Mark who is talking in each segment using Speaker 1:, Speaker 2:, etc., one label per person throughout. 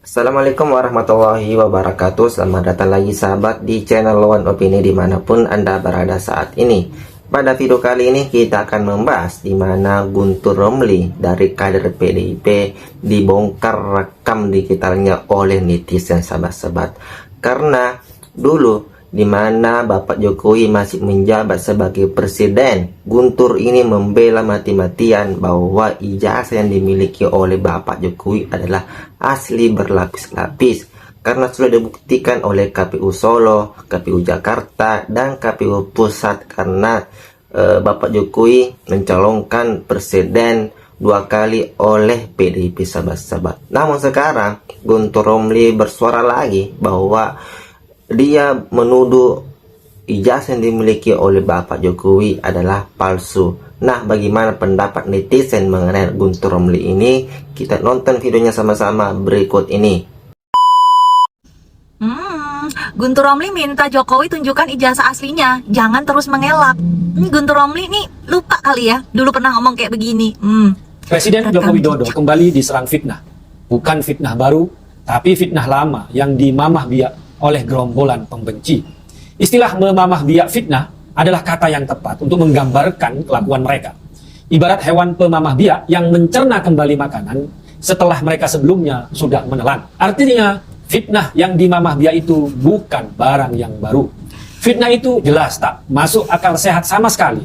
Speaker 1: Assalamualaikum warahmatullahi wabarakatuh. Selamat datang lagi sahabat di channel One Opini dimanapun Anda berada saat ini. Pada video kali ini kita akan membahas di mana Guntur Romli dari kader PDIP dibongkar rekam digitalnya oleh netizen sahabat-sahabat. Karena dulu di mana Bapak Jokowi masih menjabat sebagai presiden, Guntur ini membela mati-matian bahwa ijazah yang dimiliki oleh Bapak Jokowi adalah asli berlapis-lapis karena sudah dibuktikan oleh KPU Solo, KPU Jakarta, dan KPU Pusat karena Bapak Jokowi mencalonkan presiden 2 kali oleh PDIP sahabat-sahabat. Namun sekarang Guntur Romli bersuara lagi bahwa dia menuduh ijazah yang dimiliki oleh Bapak Jokowi adalah palsu. Nah, bagaimana pendapat netizen mengenai Guntur Romli ini? Kita nonton videonya sama-sama berikut ini.
Speaker 2: Guntur Romli minta Jokowi tunjukkan ijazah aslinya, jangan terus mengelak. Guntur Romli nih lupa kali ya, dulu pernah ngomong kayak begini.
Speaker 3: Presiden Joko Widodo kembali diserang fitnah. Bukan fitnah baru, tapi fitnah lama yang dimamah biak oleh gerombolan pembenci. Istilah memamah biak fitnah adalah kata yang tepat untuk menggambarkan kelakuan mereka. Ibarat hewan pemamah biak yang mencerna kembali makanan setelah mereka sebelumnya sudah menelan. Artinya, fitnah yang dimamah biak itu bukan barang yang baru. Fitnah itu jelas tak masuk akal sehat sama sekali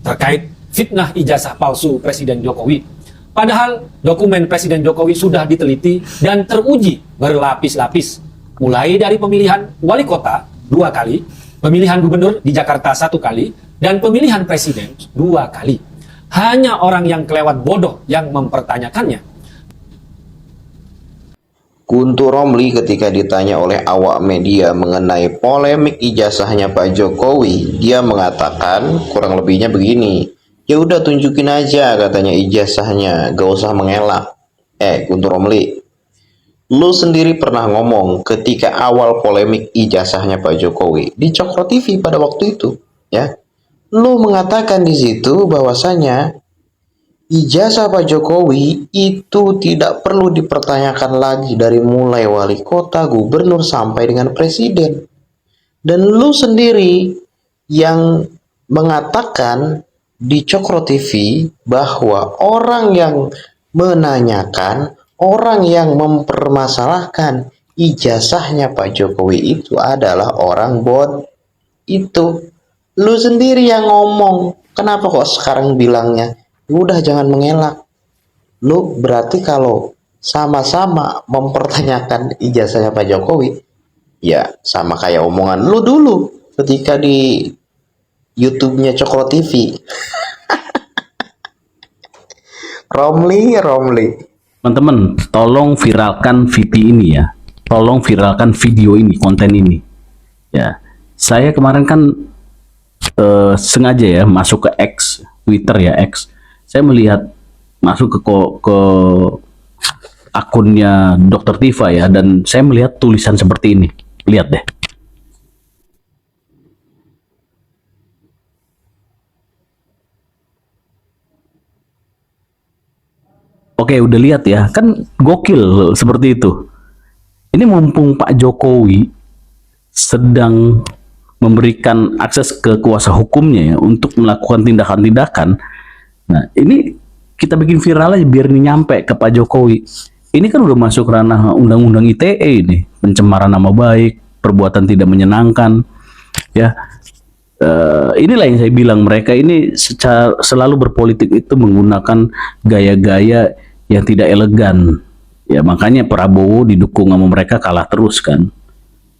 Speaker 3: terkait fitnah ijazah palsu Presiden Jokowi. Padahal dokumen Presiden Jokowi sudah diteliti dan teruji berlapis-lapis. Mulai dari pemilihan wali kota 2 kali, pemilihan gubernur di Jakarta 1 kali, dan pemilihan presiden 2 kali. Hanya orang yang kelewat bodoh yang mempertanyakannya.
Speaker 4: Guntur Romli ketika ditanya oleh awak media mengenai polemik ijazahnya Pak Jokowi, dia mengatakan kurang lebihnya begini, ya udah tunjukin aja katanya ijazahnya, gak usah mengelak. Guntur Romli, lu sendiri pernah ngomong ketika awal polemik ijazahnya Pak Jokowi di Cokro TV pada waktu itu, ya. Lu mengatakan di situ bahwasanya ijazah Pak Jokowi itu tidak perlu dipertanyakan lagi dari mulai wali kota, gubernur sampai dengan presiden. Dan lu sendiri yang mengatakan di Cokro TV bahwa orang yang menanyakan, orang yang mempermasalahkan ijazahnya Pak Jokowi itu adalah orang bot. Itu lu sendiri yang ngomong. Kenapa kok sekarang bilangnya udah jangan mengelak? Lu berarti kalau sama-sama mempertanyakan ijazahnya Pak Jokowi, ya sama kayak omongan lu dulu ketika di YouTube-nya Cokro TV. Romli.
Speaker 5: Teman-teman, tolong viralkan video ini ya. Tolong viralkan video ini, konten ini. Ya, saya kemarin kan sengaja ya masuk ke X, Twitter ya X. Saya melihat masuk ke akunnya Dr. Tifa ya, dan saya melihat tulisan seperti ini. Lihat deh. Oke, udah lihat ya, kan gokil seperti itu. Ini mumpung Pak Jokowi sedang memberikan akses ke kuasa hukumnya ya untuk melakukan tindakan-tindakan. Nah, ini kita bikin viral aja biar ini nyampe ke Pak Jokowi. Ini kan udah masuk ranah undang-undang ITE ini, pencemaran nama baik, perbuatan tidak menyenangkan, ya. Inilah yang saya bilang, mereka ini selalu berpolitik itu menggunakan gaya-gaya yang tidak elegan. Ya, makanya Prabowo didukung sama mereka kalah terus kan.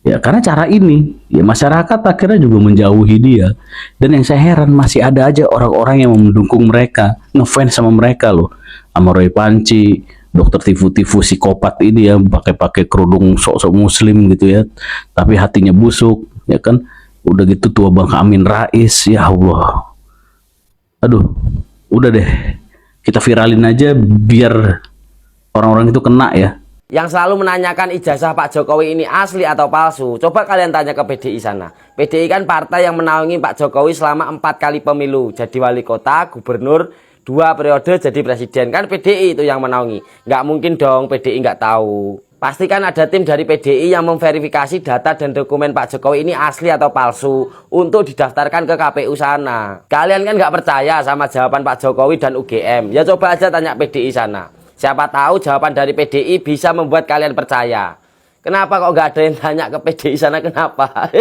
Speaker 5: Ya, karena cara ini, ya masyarakat akhirnya juga menjauhi dia. Dan yang saya heran, masih ada aja orang-orang yang mendukung mereka, ngefans sama mereka loh. Sama Roy Panci, dokter tifu-tifu psikopat ini ya, pakai kerudung sok-sok muslim gitu ya. Tapi hatinya busuk, ya kan. Udah gitu tua Bang Amin Rais, ya Allah. Aduh, udah deh. Kita viralin aja biar orang-orang itu kena ya.
Speaker 6: Yang selalu menanyakan ijazah Pak Jokowi ini asli atau palsu, coba kalian tanya ke PDI sana. PDI kan partai yang menaungi Pak Jokowi selama 4 kali pemilu, jadi wali kota, gubernur, 2 periode jadi presiden. Kan PDI itu yang menaungi. Nggak mungkin dong PDI nggak tahu. Pastikan ada tim dari PDI yang memverifikasi data dan dokumen Pak Jokowi ini asli atau palsu untuk didaftarkan ke KPU sana. Kalian kan nggak percaya sama jawaban Pak Jokowi dan UGM? Ya coba aja tanya PDI sana. Siapa tahu jawaban dari PDI bisa membuat kalian percaya. Kenapa kok nggak ada yang tanya ke PDI sana, kenapa?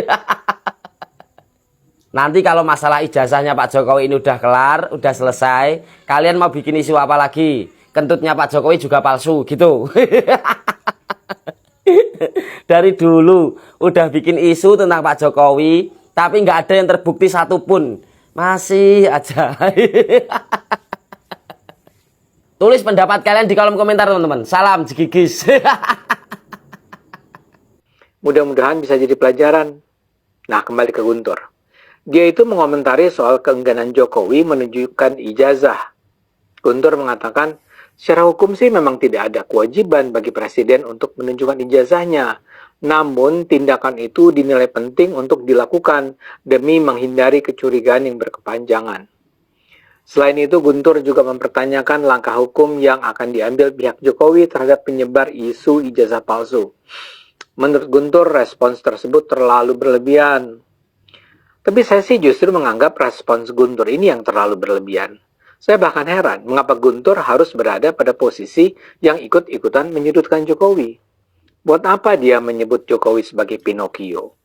Speaker 6: Nanti kalau masalah ijazahnya Pak Jokowi ini udah kelar, udah selesai, kalian mau bikin isu apa lagi? Kentutnya Pak Jokowi juga palsu gitu. Dari dulu udah bikin isu tentang Pak Jokowi, tapi nggak ada yang terbukti satupun. Masih aja. Tulis pendapat kalian di kolom komentar teman-teman. Salam jigigis.
Speaker 7: Mudah-mudahan bisa jadi pelajaran. Nah, kembali ke Guntur. Dia itu mengomentari soal keengganan Jokowi menunjukkan ijazah. Guntur mengatakan, secara hukum sih memang tidak ada kewajiban bagi presiden untuk menunjukkan ijazahnya. Namun, tindakan itu dinilai penting untuk dilakukan demi menghindari kecurigaan yang berkepanjangan. Selain itu, Guntur juga mempertanyakan langkah hukum yang akan diambil pihak Jokowi terhadap penyebar isu ijazah palsu. Menurut Guntur, respons tersebut terlalu berlebihan. Tapi saya sih justru menganggap respons Guntur ini yang terlalu berlebihan. Saya bahkan heran mengapa Guntur harus berada pada posisi yang ikut-ikutan menyudutkan Jokowi. Buat apa dia menyebut Jokowi sebagai Pinocchio?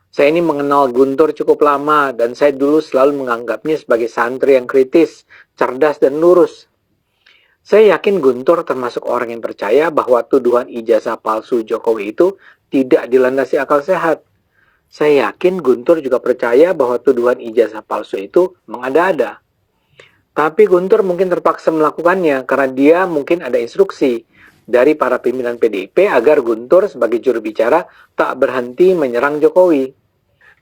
Speaker 7: Saya ini mengenal Guntur cukup lama dan saya dulu selalu menganggapnya sebagai santri yang kritis, cerdas, dan lurus. Saya yakin Guntur termasuk orang yang percaya bahwa tuduhan ijazah palsu Jokowi itu tidak dilandasi akal sehat. Saya yakin Guntur juga percaya bahwa tuduhan ijazah palsu itu mengada-ada. Tapi Guntur mungkin terpaksa melakukannya karena dia mungkin ada instruksi dari para pimpinan PDIP agar Guntur sebagai juru bicara tak berhenti menyerang Jokowi.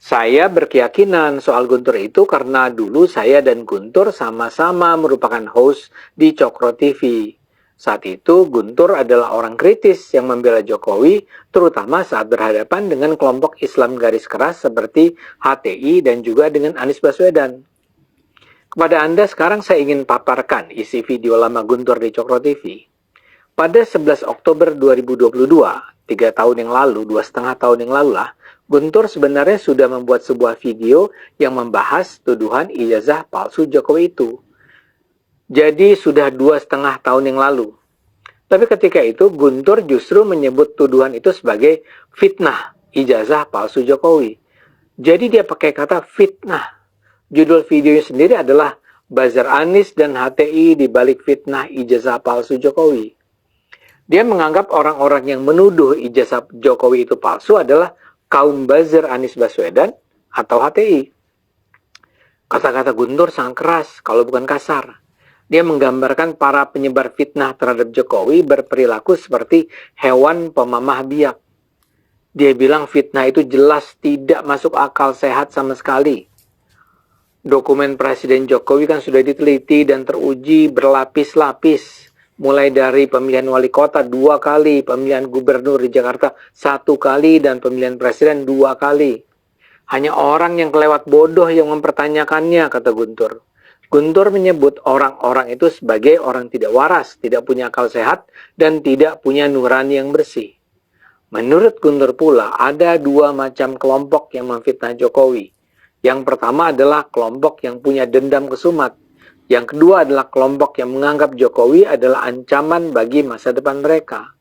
Speaker 7: Saya berkeyakinan soal Guntur itu karena dulu saya dan Guntur sama-sama merupakan host di Cokro TV. Saat itu Guntur adalah orang kritis yang membela Jokowi, terutama saat berhadapan dengan kelompok Islam garis keras seperti HTI dan juga dengan Anies Baswedan. Kepada Anda sekarang saya ingin paparkan isi video lama Guntur di Cokro TV. Pada 11 Oktober 2022, 3 tahun yang lalu, 2,5 tahun yang lalu lah, Guntur sebenarnya sudah membuat sebuah video yang membahas tuduhan ijazah palsu Jokowi itu. Jadi sudah 2,5 tahun yang lalu. Tapi ketika itu Guntur justru menyebut tuduhan itu sebagai fitnah ijazah palsu Jokowi. Jadi dia pakai kata fitnah. Judul videonya sendiri adalah Buzzer Anies dan HTI di balik fitnah ijazah palsu Jokowi. Dia menganggap orang-orang yang menuduh ijazah Jokowi itu palsu adalah kaum buzzer Anies Baswedan atau HTI. Kata-kata Guntur sangat keras, kalau bukan kasar. Dia menggambarkan para penyebar fitnah terhadap Jokowi berperilaku seperti hewan pemamah biak. Dia bilang fitnah itu jelas tidak masuk akal sehat sama sekali. Dokumen Presiden Jokowi kan sudah diteliti dan teruji berlapis-lapis. Mulai dari pemilihan wali kota 2 kali, pemilihan gubernur di Jakarta 1 kali, dan pemilihan presiden 2 kali. Hanya orang yang kelewat bodoh yang mempertanyakannya, kata Guntur. Guntur menyebut orang-orang itu sebagai orang tidak waras, tidak punya akal sehat, dan tidak punya nurani yang bersih. Menurut Guntur pula, ada 2 macam kelompok yang memfitnah Jokowi. Yang pertama adalah kelompok yang punya dendam kesumat. Yang kedua adalah kelompok yang menganggap Jokowi adalah ancaman bagi masa depan mereka.